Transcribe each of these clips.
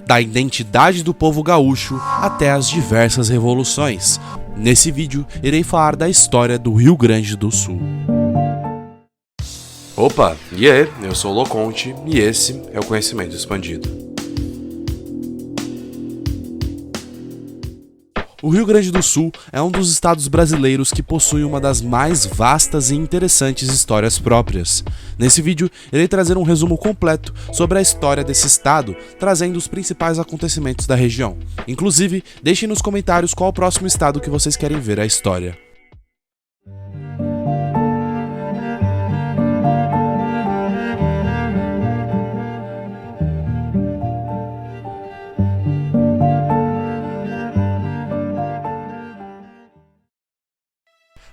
Da identidade do povo gaúcho até as diversas revoluções. Nesse vídeo, irei falar da história do Rio Grande do Sul. Opa, e aí? Eu sou o Loconte e esse é o Conhecimento Expandido. O Rio Grande do Sul é um dos estados brasileiros que possui uma das mais vastas e interessantes histórias próprias. Nesse vídeo, irei trazer um resumo completo sobre a história desse estado, trazendo os principais acontecimentos da região. Inclusive, deixem nos comentários qual o próximo estado que vocês querem ver a história.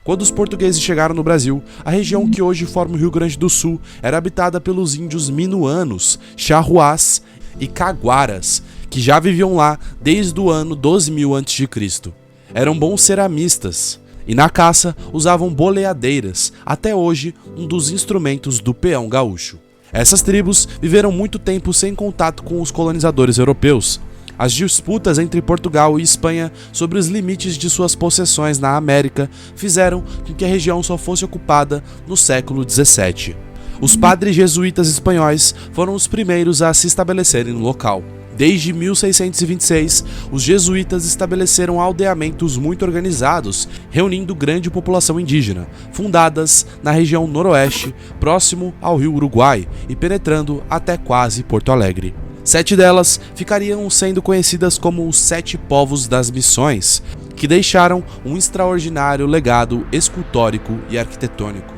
Quando os portugueses chegaram no Brasil, a região que hoje forma o Rio Grande do Sul era habitada pelos índios minuanos, charruás e caguaras, que já viviam lá desde o ano 12.000 a.C. Eram bons ceramistas e na caça usavam boleadeiras, até hoje um dos instrumentos do peão gaúcho. Essas tribos viveram muito tempo sem contato com os colonizadores europeus. As disputas entre Portugal e Espanha sobre os limites de suas possessões na América fizeram com que a região só fosse ocupada no século XVII. Os padres jesuítas espanhóis foram os primeiros a se estabelecerem no local. Desde 1626, os jesuítas estabeleceram aldeamentos muito organizados, reunindo grande população indígena, fundadas na região noroeste, próximo ao rio Uruguai e penetrando até quase Porto Alegre. 7 delas ficariam sendo conhecidas como os 7 povos das missões, que deixaram um extraordinário legado escultórico e arquitetônico.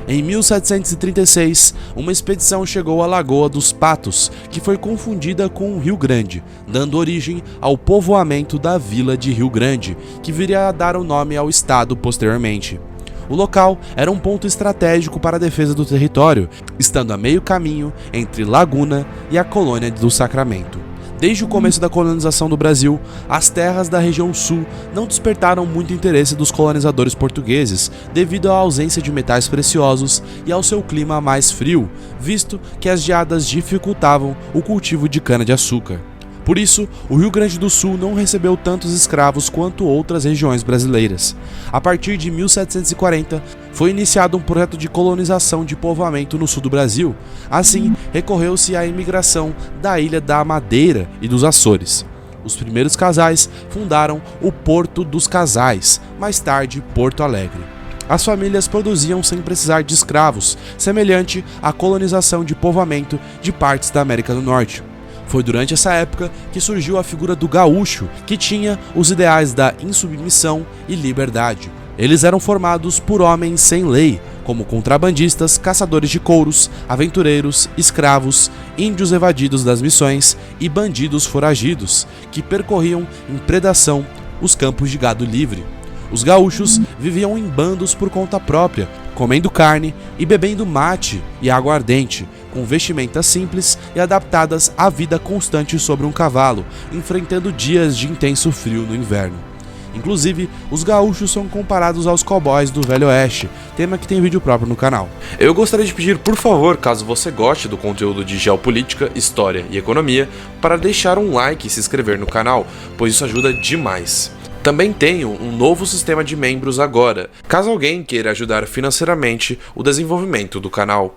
Em 1736, uma expedição chegou à Lagoa dos Patos, que foi confundida com o Rio Grande, dando origem ao povoamento da vila de Rio Grande, que viria a dar o nome ao estado posteriormente. O local era um ponto estratégico para a defesa do território, estando a meio caminho entre Laguna e a colônia do Sacramento. Desde o começo da colonização do Brasil, as terras da região sul não despertaram muito interesse dos colonizadores portugueses devido à ausência de metais preciosos e ao seu clima mais frio, visto que as geadas dificultavam o cultivo de cana-de-açúcar. Por isso, o Rio Grande do Sul não recebeu tantos escravos quanto outras regiões brasileiras. A partir de 1740, foi iniciado um projeto de colonização de povoamento no sul do Brasil. Assim, recorreu-se à imigração da Ilha da Madeira e dos Açores. Os primeiros casais fundaram o Porto dos Casais, mais tarde Porto Alegre. As famílias produziam sem precisar de escravos, semelhante à colonização de povoamento de partes da América do Norte. Foi durante essa época que surgiu a figura do gaúcho, que tinha os ideais da insubmissão e liberdade. Eles eram formados por homens sem lei, como contrabandistas, caçadores de couros, aventureiros, escravos, índios evadidos das missões e bandidos foragidos, que percorriam em predação os campos de gado livre. Os gaúchos viviam em bandos por conta própria, comendo carne e bebendo mate e aguardente, com vestimentas simples e adaptadas à vida constante sobre um cavalo, enfrentando dias de intenso frio no inverno. Inclusive, os gaúchos são comparados aos cowboys do Velho Oeste, tema que tem vídeo próprio no canal. Eu gostaria de pedir, por favor, caso você goste do conteúdo de geopolítica, história e economia, para deixar um like e se inscrever no canal, pois isso ajuda demais. Também tenho um novo sistema de membros agora, caso alguém queira ajudar financeiramente o desenvolvimento do canal.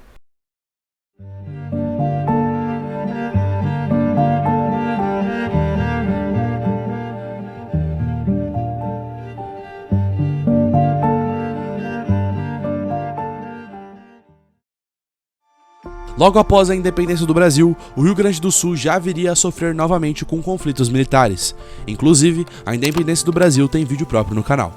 Logo após a independência do Brasil, o Rio Grande do Sul já viria a sofrer novamente com conflitos militares. Inclusive, a independência do Brasil tem vídeo próprio no canal.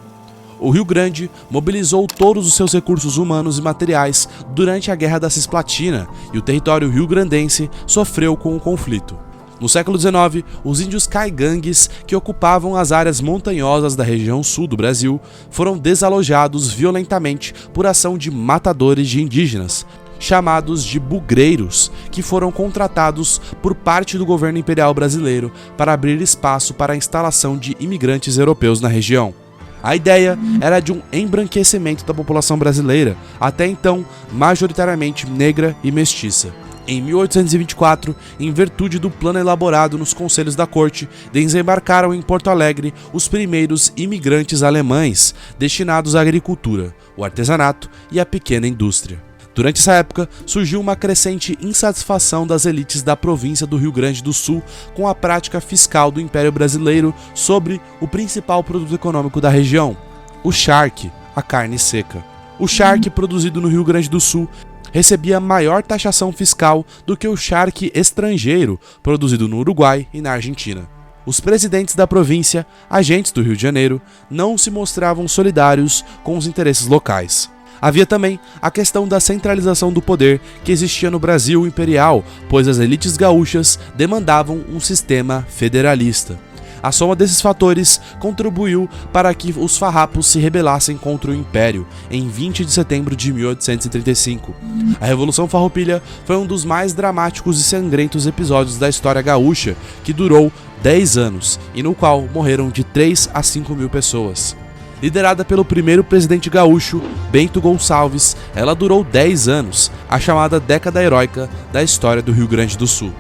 O Rio Grande mobilizou todos os seus recursos humanos e materiais durante a Guerra da Cisplatina e o território rio-grandense sofreu com o conflito. No século XIX, os índios caigangues, que ocupavam as áreas montanhosas da região sul do Brasil, foram desalojados violentamente por ação de matadores de indígenas, chamados de bugreiros, que foram contratados por parte do governo imperial brasileiro para abrir espaço para a instalação de imigrantes europeus na região. A ideia era de um embranquecimento da população brasileira, até então majoritariamente negra e mestiça. Em 1824, em virtude do plano elaborado nos conselhos da corte, desembarcaram em Porto Alegre os primeiros imigrantes alemães destinados à agricultura, o artesanato e à pequena indústria. Durante essa época, surgiu uma crescente insatisfação das elites da província do Rio Grande do Sul com a prática fiscal do Império Brasileiro sobre o principal produto econômico da região, o charque, a carne seca. O charque produzido no Rio Grande do Sul recebia maior taxação fiscal do que o charque estrangeiro produzido no Uruguai e na Argentina. Os presidentes da província, agentes do Rio de Janeiro, não se mostravam solidários com os interesses locais. Havia também a questão da centralização do poder que existia no Brasil imperial, pois as elites gaúchas demandavam um sistema federalista. A soma desses fatores contribuiu para que os farrapos se rebelassem contra o Império em 20 de setembro de 1835. A Revolução Farroupilha foi um dos mais dramáticos e sangrentos episódios da história gaúcha, que durou 10 anos e no qual morreram de 3 a 5 mil pessoas. Liderada pelo primeiro presidente gaúcho, Bento Gonçalves, ela durou 10 anos, a chamada Década Heróica da história do Rio Grande do Sul.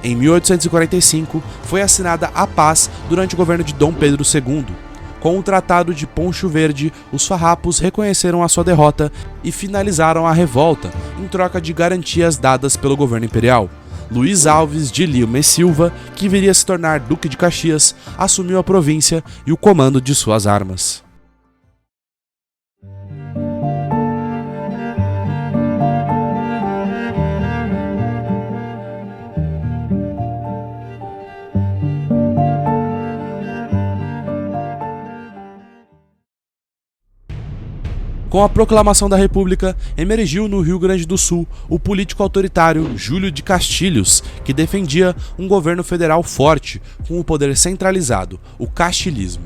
Em 1845, foi assinada a paz durante o governo de Dom Pedro II. Com o Tratado de Poncho Verde, os farrapos reconheceram a sua derrota e finalizaram a revolta, em troca de garantias dadas pelo governo imperial. Luiz Alves de Lima e Silva, que viria a se tornar Duque de Caxias, assumiu a província e o comando de suas armas. Com a proclamação da República, emergiu no Rio Grande do Sul o político autoritário Júlio de Castilhos, que defendia um governo federal forte, com o poder centralizado, o castilismo.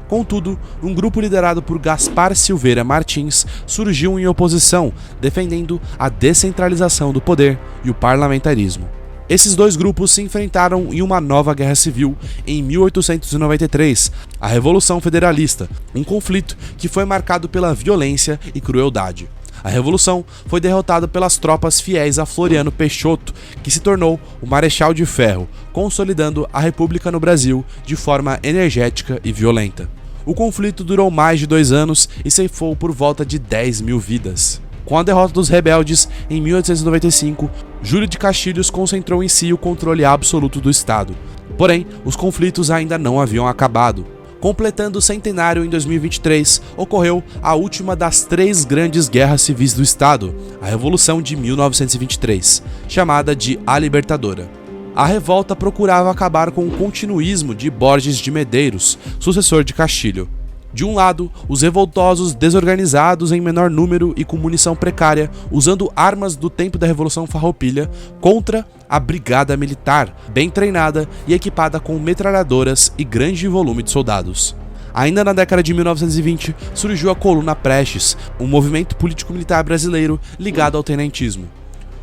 Contudo, um grupo liderado por Gaspar Silveira Martins surgiu em oposição, defendendo a descentralização do poder e o parlamentarismo. Esses dois grupos se enfrentaram em uma nova guerra civil em 1893, a Revolução Federalista, um conflito que foi marcado pela violência e crueldade. A Revolução foi derrotada pelas tropas fiéis a Floriano Peixoto, que se tornou o Marechal de Ferro, consolidando a República no Brasil de forma energética e violenta. O conflito durou mais de 2 anos e ceifou por volta de 10 mil vidas. Com a derrota dos rebeldes em 1895, Júlio de Castilhos concentrou em si o controle absoluto do Estado. Porém, os conflitos ainda não haviam acabado. Completando o centenário em 2023, ocorreu a última das 3 grandes guerras civis do Estado, a Revolução de 1923, chamada de A Libertadora. A revolta procurava acabar com o continuismo de Borges de Medeiros, sucessor de Castilho. De um lado, os revoltosos desorganizados em menor número e com munição precária, usando armas do tempo da Revolução Farroupilha, contra a Brigada Militar, bem treinada e equipada com metralhadoras e grande volume de soldados. Ainda na década de 1920, surgiu a Coluna Prestes, um movimento político-militar brasileiro ligado ao tenentismo.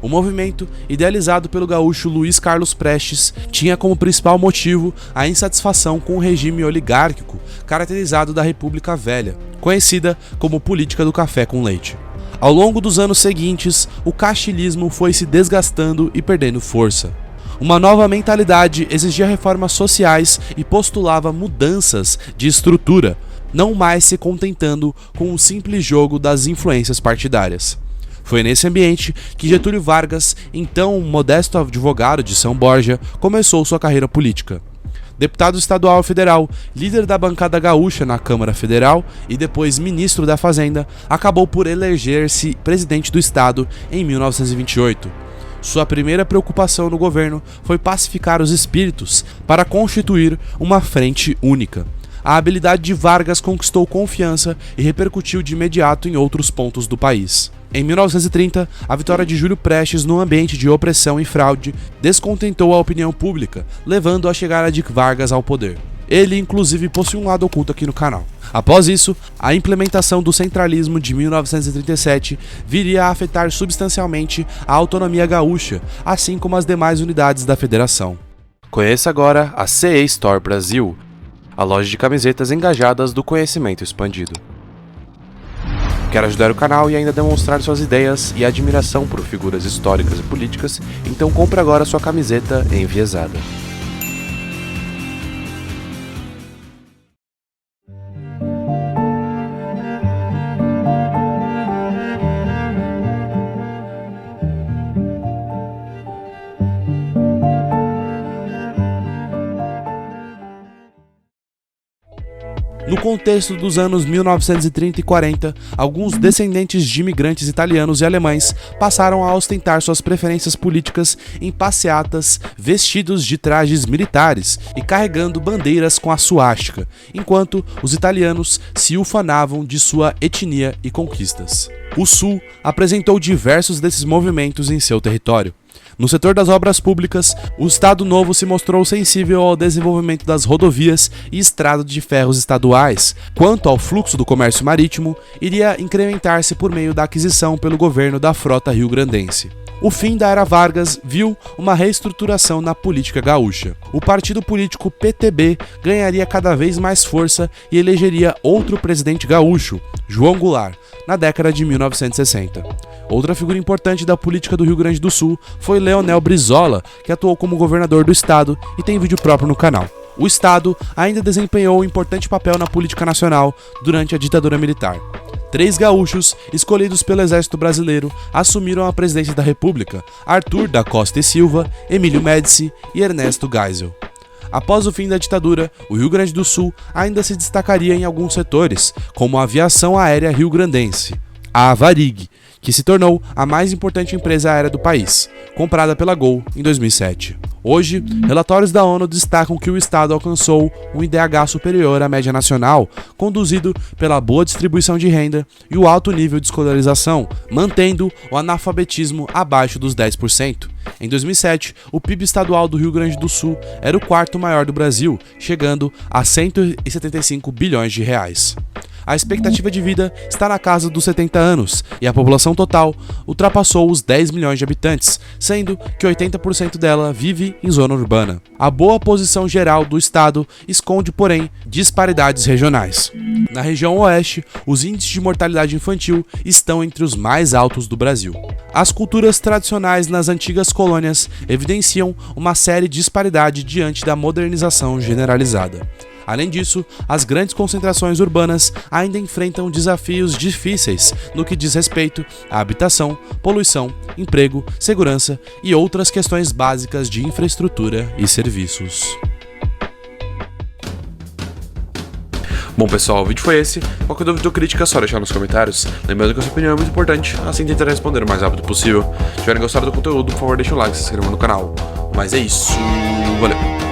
O movimento, idealizado pelo gaúcho Luiz Carlos Prestes, tinha como principal motivo a insatisfação com o regime oligárquico caracterizado da República Velha, conhecida como política do café com leite. Ao longo dos anos seguintes, o castilismo foi se desgastando e perdendo força. Uma nova mentalidade exigia reformas sociais e postulava mudanças de estrutura, não mais se contentando com o simples jogo das influências partidárias. Foi nesse ambiente que Getúlio Vargas, então um modesto advogado de São Borja, começou sua carreira política. Deputado estadual e federal, líder da bancada gaúcha na Câmara Federal e depois ministro da Fazenda, acabou por eleger-se presidente do estado em 1928. Sua primeira preocupação no governo foi pacificar os espíritos para constituir uma frente única. A habilidade de Vargas conquistou confiança e repercutiu de imediato em outros pontos do país. Em 1930, a vitória de Júlio Prestes no ambiente de opressão e fraude descontentou a opinião pública, levando à chegada de Vargas ao poder. Ele, inclusive, possui um lado oculto aqui no canal. Após isso, a implementação do centralismo de 1937 viria a afetar substancialmente a autonomia gaúcha, assim como as demais unidades da federação. Conheça agora a CE Store Brasil, a loja de camisetas engajadas do conhecimento expandido. Quer ajudar o canal e ainda demonstrar suas ideias e admiração por figuras históricas e políticas? Então compre agora sua camiseta enviesada. No contexto dos anos 1930 e 40, alguns descendentes de imigrantes italianos e alemães passaram a ostentar suas preferências políticas em passeatas vestidos de trajes militares e carregando bandeiras com a suástica, enquanto os italianos se ufanavam de sua etnia e conquistas. O Sul apresentou diversos desses movimentos em seu território. No setor das obras públicas, o Estado Novo se mostrou sensível ao desenvolvimento das rodovias e estradas de ferros estaduais. Quanto ao fluxo do comércio marítimo, iria incrementar-se por meio da aquisição pelo governo da frota rio-grandense. O fim da era Vargas viu uma reestruturação na política gaúcha. O partido político PTB ganharia cada vez mais força e elegeria outro presidente gaúcho, João Goulart, na década de 1960. Outra figura importante da política do Rio Grande do Sul foi Leonel Brizola, que atuou como governador do estado e tem vídeo próprio no canal. O estado ainda desempenhou um importante papel na política nacional durante a ditadura militar. 3 gaúchos, escolhidos pelo Exército Brasileiro, assumiram a presidência da República: Arthur da Costa e Silva, Emílio Médici e Ernesto Geisel. Após o fim da ditadura, o Rio Grande do Sul ainda se destacaria em alguns setores, como a aviação aérea rio-grandense, a Varig, que se tornou a mais importante empresa aérea do país, comprada pela Gol em 2007. Hoje, relatórios da ONU destacam que o estado alcançou um IDH superior à média nacional, conduzido pela boa distribuição de renda e o alto nível de escolarização, mantendo o analfabetismo abaixo dos 10%. Em 2007, o PIB estadual do Rio Grande do Sul era o 4º maior do Brasil, chegando a 175 bilhões de reais. A expectativa de vida está na casa dos 70 anos e a população total ultrapassou os 10 milhões de habitantes, sendo que 80% dela vive em zona urbana. A boa posição geral do estado esconde, porém, disparidades regionais. Na região oeste, os índices de mortalidade infantil estão entre os mais altos do Brasil. As culturas tradicionais nas antigas colônias evidenciam uma séria disparidade diante da modernização generalizada. Além disso, as grandes concentrações urbanas ainda enfrentam desafios difíceis no que diz respeito à habitação, poluição, emprego, segurança e outras questões básicas de infraestrutura e serviços. Bom pessoal, o vídeo foi esse. Qualquer dúvida ou crítica é só deixar nos comentários. Lembrando que a sua opinião é muito importante, assim tentarei responder o mais rápido possível. Se tiverem gostado do conteúdo, por favor deixe o like e se inscreva no canal. Mas é isso, valeu!